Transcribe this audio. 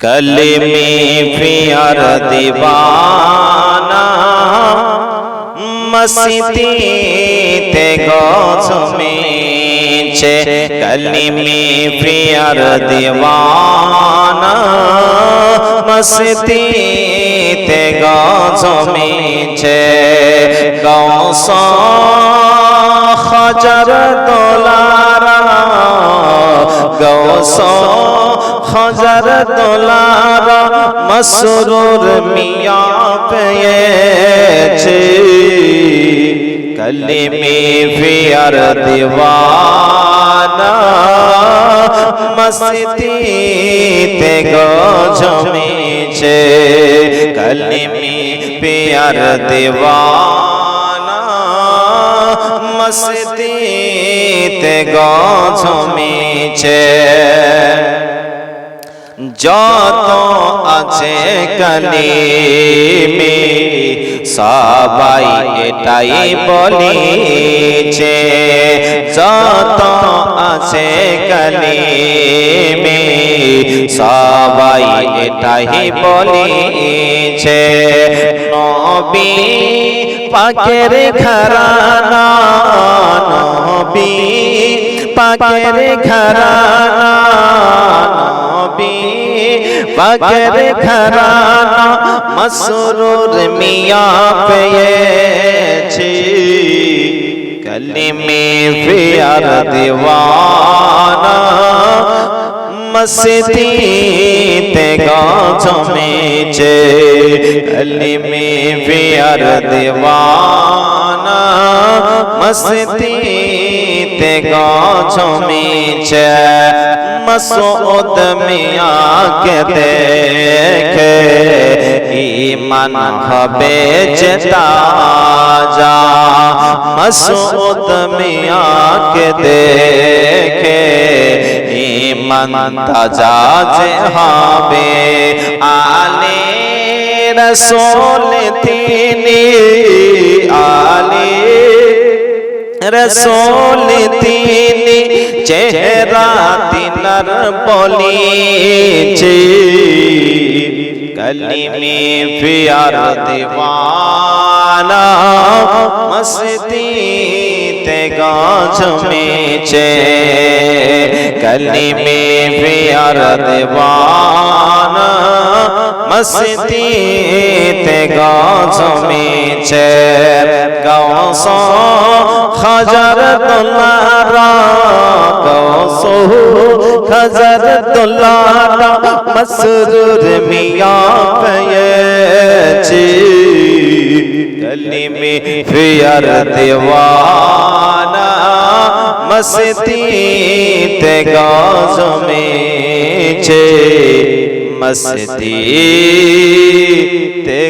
कलमे प्यार दीवाना मस्ती ते गजमेছে कलमे प्यार दीवाना मस्ती ते गजमेছে गौस हजार डलारा गौस हजार डलारा मसरूर मियां पेয়েছে कलमे प्यार दीवाना मस्ती ते गजमेছে कलमे प्यार दीवाना मस्ती ते गजमेছে যত আছে কালিমে সবাই এটাই বলেছে যত আছে কালিমে সবাই এটাই বলেছে নবী পাকের ঘরানা নবী পাকের ঘরানা পাকের ঘরানা মসরুর মিয়াঁ পেয়েছে कलमे प्यार दीवाना मस्ती ते गजमेছে कलमे प्यार दीवाना मस्ती ते गजमेছে मसूद मियां के देखे ईमान হবে যে ताजा मसूद मियां के देखे ईमान ताजा जे হবে आले रसूल তিনি आले रसूल তিনি চেহারা তিনার বলেছে कलमे प्यार दीवाना मस्ती ते गजमेছে कलमे प्यार दीवाना मस्ती ते गजमेছে गौस हजार डलारा गौस हजार डलारा मसरूर मियां पेয়েছে कलमे प्यार दीवाना मस्ती ते गजमेছে मस्ती ते